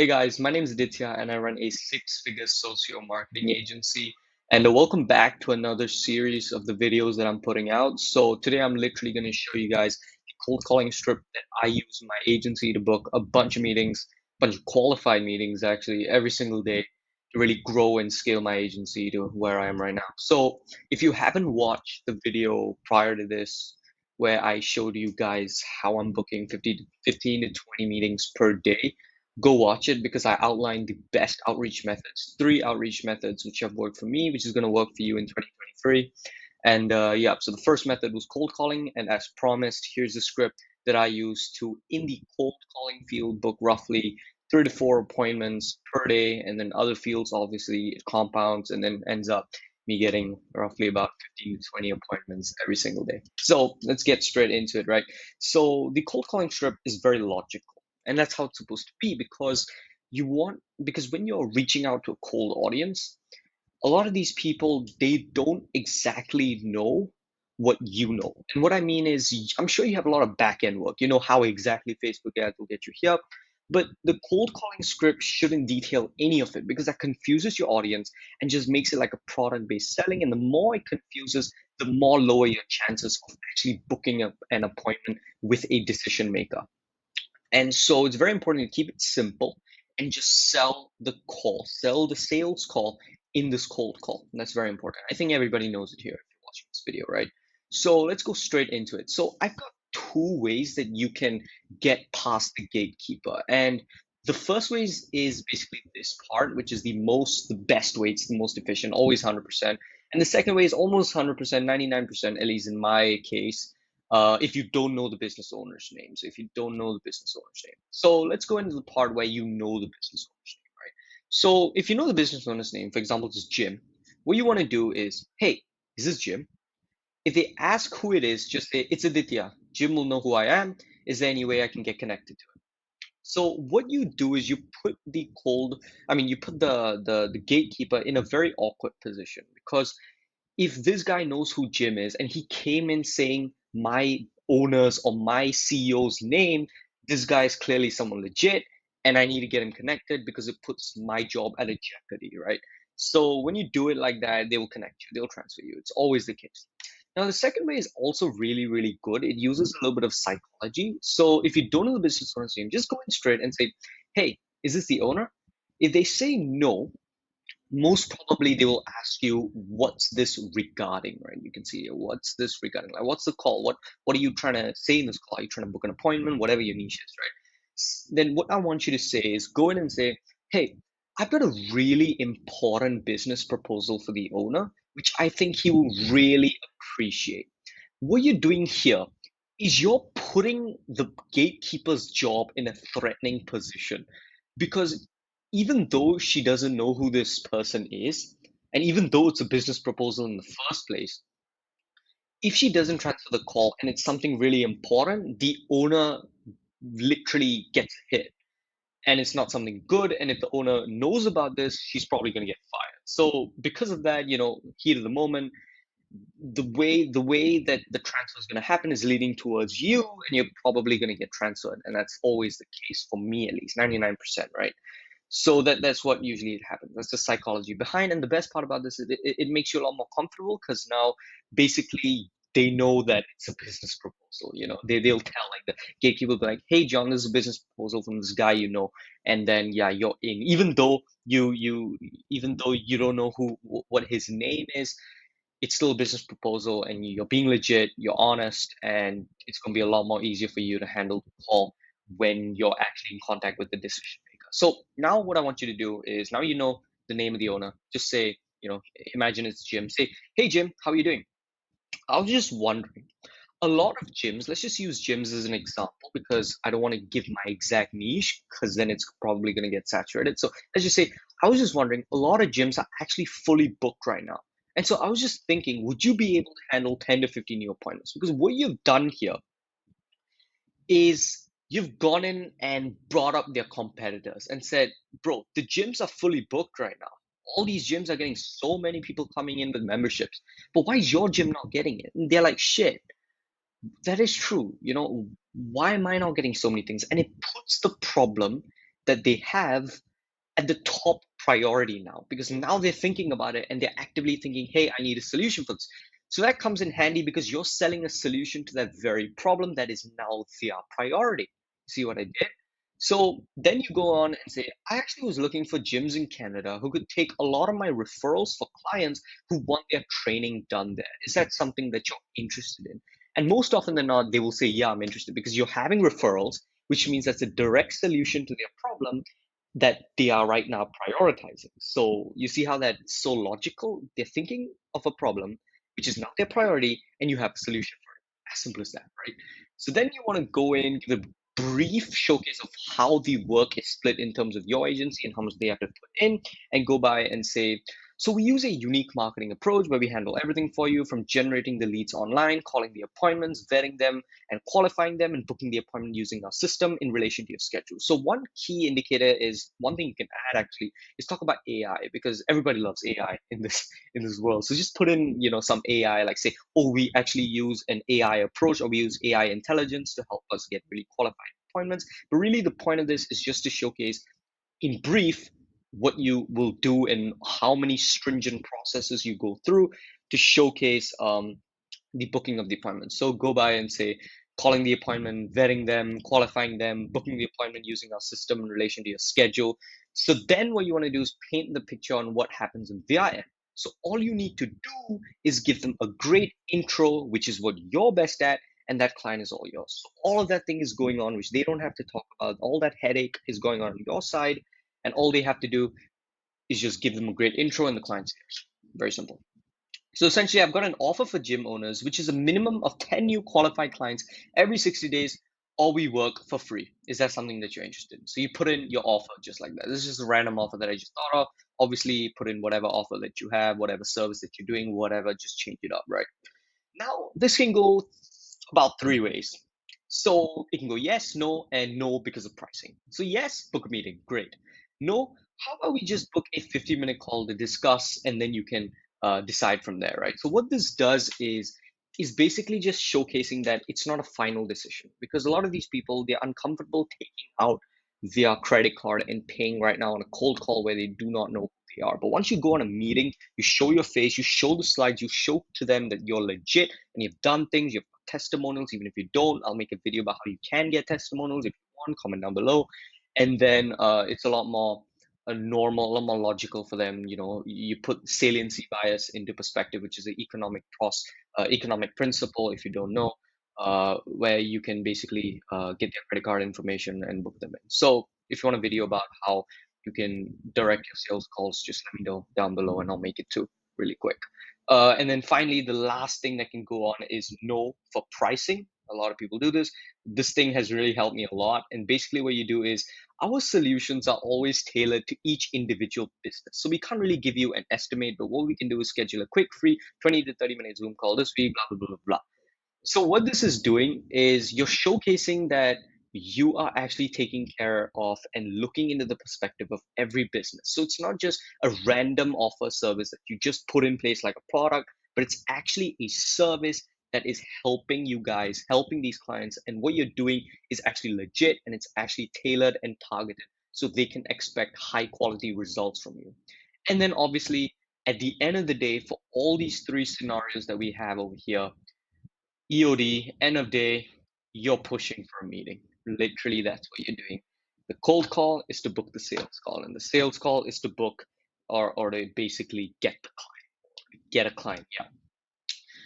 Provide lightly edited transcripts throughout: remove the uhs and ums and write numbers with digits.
Hey guys, my name is Aditya and I run a six-figure socio marketing agency. And welcome back to another series of the videos that I'm putting out. So today I'm literally going to show you guys the cold calling script that I use in my agency to book a bunch of meetings, a bunch of qualified meetings actually every single day to really grow and scale my agency to where I am right now. So if you haven't watched the video prior to this, where I showed you guys how I'm booking 15 to 20 meetings per day, go watch it because I outlined the best outreach methods, three outreach methods which have worked for me, which is going to work for you in 2023. And yeah, so the first method was cold calling. And as promised, here's the script that I use to, in the cold calling field, book roughly 3 to 4 appointments per day. And then other fields, obviously, it compounds and then ends up me getting roughly about 15 to 20 appointments every single day. So let's get straight into it, right? So the cold calling script is very logical. And that's how it's supposed to be because when you're reaching out to a cold audience, a lot of these people, they don't exactly know what you know. And what I mean is, I'm sure you have a lot of back end work. You know how exactly Facebook ads will get you here. But the cold calling script shouldn't detail any of it because that confuses your audience and just makes it like a product based selling. And the more it confuses, the more lower your chances of actually booking an appointment with a decision maker. And so it's very important to keep it simple and just sell the call, sell the sales call in this cold call. And that's very important. I think everybody knows it here if you're watching this video, right? So let's go straight into it. So I've got two ways that you can get past the gatekeeper. And the first way is basically this part, which is the best way, it's the most efficient, always 100%. And the second way is almost 100%, 99%, at least in my case, if you don't know the business owner's name. So if you don't know the business owner's name. So let's go into the part where you know the business owner's name, right? So if you know the business owner's name, for example, it's Jim, what you want to do is, hey, is this Jim? If they ask who it is, just say, it's Aditya. Jim will know who I am. Is there any way I can get connected to him? So what you do is you put the gatekeeper in a very awkward position because if this guy knows who Jim is and he came in saying my owner's or my CEO's name, this guy is clearly someone legit and I need to get him connected because it puts my job at a jeopardy, right? So when you do it like that, they will connect you, they'll transfer you. It's always the case. Now, the second way is also really, really good. It uses a little bit of psychology. So if you don't know the business owner's name, just go in straight and say, hey, is this the owner? If they say no, most probably they will ask you what's this regarding, right? You can see what's this regarding, like what's the call, what are you trying to say in this call? Are you trying to book an appointment, whatever your niche is, right? Then what I want you to say is go in and say, hey, I've got a really important business proposal for the owner which I think he will really appreciate. What you're doing here is you're putting the gatekeeper's job in a threatening position because even though she doesn't know who this person is, and even though it's a business proposal in the first place, if she doesn't transfer the call and it's something really important, the owner literally gets hit and it's not something good. And if the owner knows about this, she's probably going to get fired. So because of that, heat of the moment, the way that the transfer is going to happen is leading towards you, and you're probably going to get transferred. And that's always the case for me, at least 99%, right? So that's what usually it happens. That's the psychology behind. And the best part about this is it makes you a lot more comfortable because now basically they know that it's a business proposal. They'll tell, like, the gatekeeper will be like, hey John, this is a business proposal from this guy, and then yeah, you're in. Even though you don't know what his name is, it's still a business proposal and you're being legit, you're honest, and it's going to be a lot more easier for you to handle the call when you're actually in contact with the decision maker. So now what I want you to do is, now you know the name of the owner, just say, imagine it's Jim. Say, hey Jim, how are you doing? I was just wondering, a lot of gyms, let's just use gyms as an example because I don't want to give my exact niche because then it's probably going to get saturated. So let's just say, I was just wondering, a lot of gyms are actually fully booked right now. And so I was just thinking, would you be able to handle 10 to 15 new appointments? Because what you've done here is you've gone in and brought up their competitors and said, bro, the gyms are fully booked right now. All these gyms are getting so many people coming in with memberships, but why is your gym not getting it? And they're like, shit, that is true. Why am I not getting so many things? And it puts the problem that they have at the top priority now, because now they're thinking about it and they're actively thinking, hey, I need a solution for this. So that comes in handy because you're selling a solution to that very problem that is now their priority. See what I did? So then you go on and say, I actually was looking for gyms in Canada who could take a lot of my referrals for clients who want their training done there. Is that something that you're interested in? And most often than not, they will say, yeah, I'm interested, because you're having referrals, which means that's a direct solution to their problem that they are right now prioritizing. So you see how that's so logical? They're thinking of a problem, which is not their priority, and you have a solution for it. As simple as that, right? So then you want to go in, give a brief showcase of how the work is split in terms of your agency and how much they have to put in, and go by and say, so we use a unique marketing approach where we handle everything for you, from generating the leads online, calling the appointments, vetting them, and qualifying them, and booking the appointment using our system in relation to your schedule. So one key indicator is, one thing you can add actually is talk about AI, because everybody loves AI in this world. So just put in, some AI, like say, oh, we actually use an AI approach, or we use AI intelligence to help us get really qualified appointments. But really the point of this is just to showcase in brief what you will do and how many stringent processes you go through to showcase the booking of the appointment. So go by and say, calling the appointment, vetting them, qualifying them, booking the appointment using our system in relation to your schedule. So then what you want to do is paint the picture on what happens in their end. So all you need to do is give them a great intro, which is what you're best at, and that client is all yours. So all of that thing is going on, which they don't have to talk about. All that headache is going on your side, and all they have to do is just give them a great intro, and the client's yours. Very simple. So essentially, I've got an offer for gym owners, which is a minimum of 10 new qualified clients every 60 days, or we work for free. Is that something that you're interested in? So you put in your offer just like that. This is just a random offer that I just thought of. Obviously, put in whatever offer that you have, whatever service that you're doing, whatever, just change it up, right? Now, this can go about three ways. So it can go yes, no, and no because of pricing. So yes, book a meeting, great. No, how about we just book a 50-minute call to discuss, and then you can decide from there, right? So what this does is basically just showcasing that it's not a final decision, because a lot of these people, they're uncomfortable taking out their credit card and paying right now on a cold call where they do not know who they are. But once you go on a meeting, you show your face, you show the slides, you show to them that you're legit and you've done things, you've got testimonials. Even if you don't, I'll make a video about how you can get testimonials. If you want, comment down below. And then it's a lot more normal, a lot more logical for them. You put saliency bias into perspective, which is an economic principle, if you don't know, where you can basically get their credit card information and book them in. So if you want a video about how you can direct your sales calls, just let me know down below and I'll make it too really quick. And then finally, the last thing that can go on is no for pricing. A lot of people do this. This thing has really helped me a lot. And basically, what you do is our solutions are always tailored to each individual business. So we can't really give you an estimate, but what we can do is schedule a quick free 20 to 30-minute Zoom call this week, blah, blah, blah, blah. So what this is doing is you're showcasing that you are actually taking care of and looking into the perspective of every business. So it's not just a random offer service that you just put in place like a product, but it's actually a service that is helping you guys, helping these clients. And what you're doing is actually legit, and it's actually tailored and targeted so they can expect high quality results from you. And then obviously, at the end of the day, for all these three scenarios that we have over here, EOD, end of day, you're pushing for a meeting. Literally, that's what you're doing. The cold call is to book the sales call, and the sales call is to book or to basically get the client, get a client. Yeah.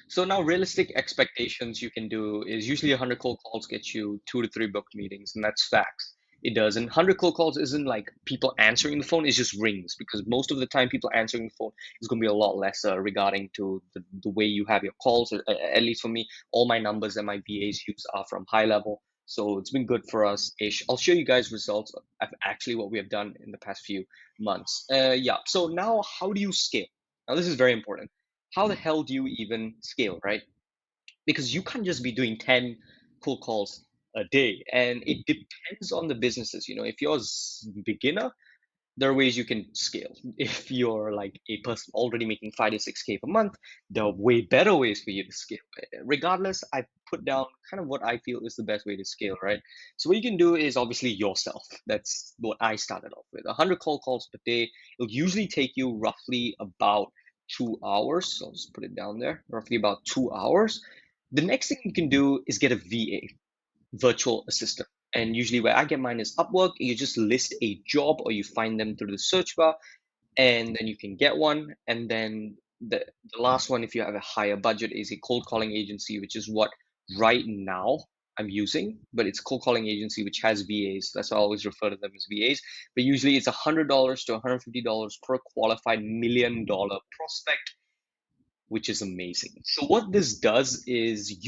So now realistic expectations you can do is usually 100 cold calls get you 2 to 3 booked meetings, and that's facts. It does. And 100 cold calls isn't like people answering the phone, it just rings, because most of the time people answering the phone is going to be a lot less regarding to the way you have your calls. At least for me, all my numbers that my VAs use are from high level. So it's been good for us ish. I'll show you guys results of actually what we have done in the past few months. Yeah. So now how do you scale? Now this is very important. How the hell do you even scale, right? Because you can't just be doing 10 cold calls a day, and it depends on the businesses. If you're a beginner, there are ways you can scale. If you're like a person already making 5 to 6K per month, there are way better ways for you to scale. Regardless, I put down kind of what I feel is the best way to scale, right? So what you can do is obviously yourself. That's what I started off with. 100 cold calls per day. It'll usually take you roughly about 2 hours. So I'll just put it down there, roughly about 2 hours. The next thing you can do is get a VA, virtual assistant. And usually where I get mine is Upwork. You just list a job or you find them through the search bar and then you can get one. And then the last one, if you have a higher budget, is a cold calling agency, which is what right now I'm using. But it's a cold calling agency which has VAs. That's why I always refer to them as VAs. But usually it's $100 to $150 per qualified $1 million prospect, which is amazing. So what this does is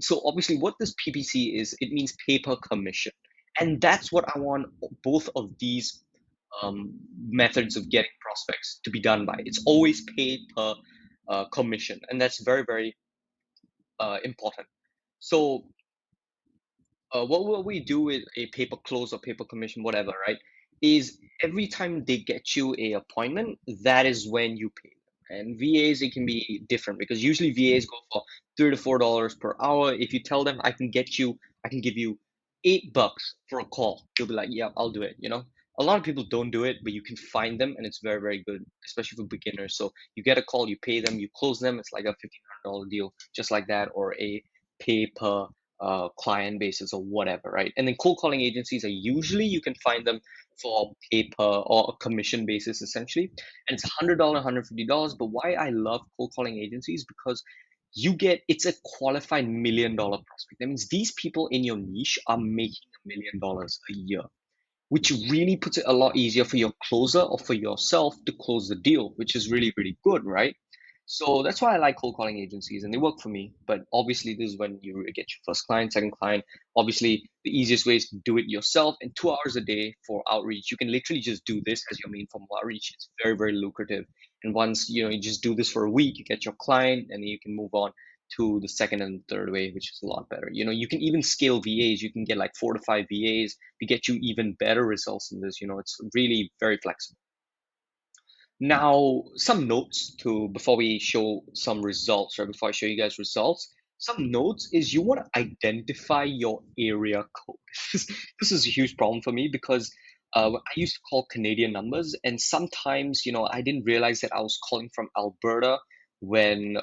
so obviously what this PPC is, it means pay per commission. And that's what I want both of these methods of getting prospects to be done by. It's always paid per commission. And that's very, very important. So what we do with a paper close or paper commission, whatever, right, is every time they get you a appointment, that is when you pay them. And VAs, it can be different because usually VAs go for $3 to $4 per hour. If you tell them I can give you $8 for a call, they'll be like, yeah, I'll do it. A lot of people don't do it, but you can find them, and it's very, very good, especially for beginners. So you get a call, you pay them, you close them. It's like a $1,500 deal, just like that, or a pay per client basis or whatever, right? And then cold calling agencies are usually you can find them for paper or a commission basis essentially, and it's $100, $150. But why I love cold calling agencies because it's a qualified $1 million prospect. That means these people in your niche are making $1 million a year, which really puts it a lot easier for your closer or for yourself to close the deal, which is really, really good, right? So that's why I like cold calling agencies and they work for me. But obviously, this is when you get your first client, second client. Obviously, the easiest way is to do it yourself in 2 hours a day for outreach. You can literally just do this as your main form of outreach. It's very, very lucrative. And once you just do this for a week, you get your client and then you can move on to the second and third way, which is a lot better. You can even scale VAs. You can get like 4 to 5 VAs to get you even better results in this. It's really very flexible. Now, some notes to before we show some results, or before I show you guys results, some notes is you want to identify your area code. This is a huge problem for me because I used to call Canadian numbers, and sometimes, I didn't realize that I was calling from Alberta when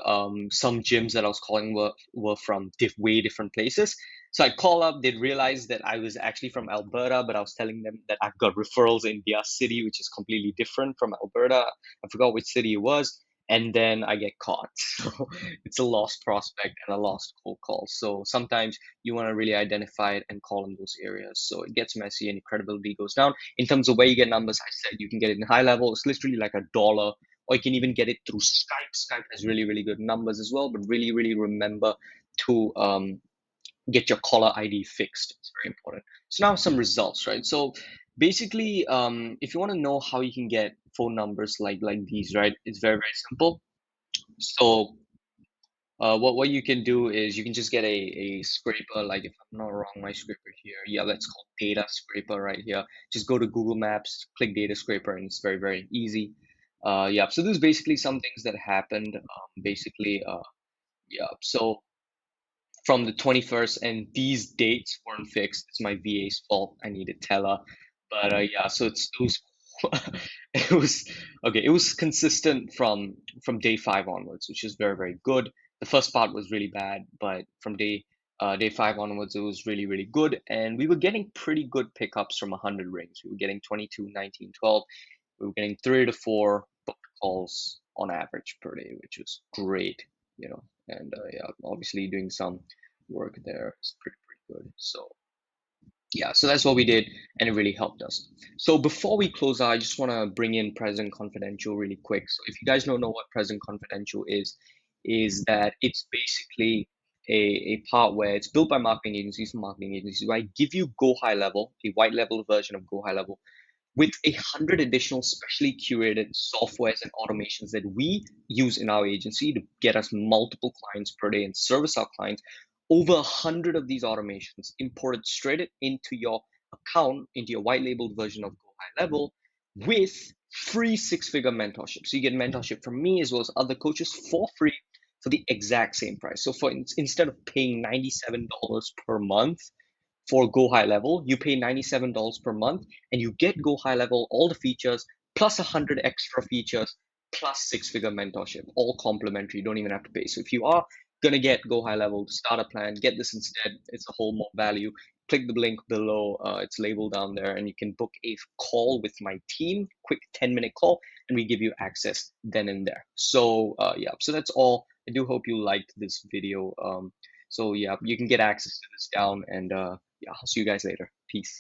some gyms that I was calling were from way different places. So I'd call up, they'd realize that I was actually from Alberta, but I was telling them that I've got referrals in their city, which is completely different from Alberta. I forgot which city it was, and then I get caught. So it's a lost prospect and a lost cold call. So sometimes you want to really identify it and call in those areas. So it gets messy and your credibility goes down. In terms of where you get numbers, I said you can get it in high level. It's literally like $1, or you can even get it through Skype. Skype has really, really good numbers as well, but really, really remember to get your caller ID fixed. It's very important. So now some results, right? So basically, if you want to know how you can get phone numbers like these, right? It's very, very simple. So what you can do is you can just get a scraper, like if I'm not wrong, my scraper here, yeah, that's called data scraper right here. Just go to Google Maps, click data scraper, and it's very, very easy. Yeah, so this is basically some things that happened. Basically, yeah, so from the 21st, and these dates weren't fixed. It's my VA's fault. I need to tell her. But yeah, so it was it was okay. It was consistent from day 5 onwards, which is very, very good. The first part was really bad, but from day 5 onwards, it was really, really good, and we were getting pretty good pickups from 100 rings. We were getting 22, 19, 12. We were getting 3 to 4 booked calls on average per day, which was great, And yeah, obviously doing some work there is pretty good. So yeah, so that's what we did, and it really helped us. So before we close out, I just want to bring in Present Confidential really quick. So if you guys don't know what Present Confidential is that it's basically a part where it's built by marketing agencies for marketing agencies. Where I give you Go High Level, a white level version of Go High Level, with 100 additional specially curated softwares and automations that we use in our agency to get us multiple clients per day and service our clients. Over 100 of these automations imported straight into your account, into your white labeled version of Go High Level, with free six-figure mentorship. So you get mentorship from me as well as other coaches for free for the exact same price. So instead of paying $97 per month for Go High Level, you pay $97 per month and you get Go High Level, all the features, plus 100 extra features, plus six-figure mentorship, all complimentary. You don't even have to pay. So if you are going to get Go High Level, start a plan, get this instead. It's a whole more value. Click the link below. It's labeled down there, and you can book a call with my team, quick 10-minute call, and we give you access then and there. So yeah, so that's all. I do hope you liked this video. So yeah, you can get access to this down, and yeah, I'll see you guys later. Peace.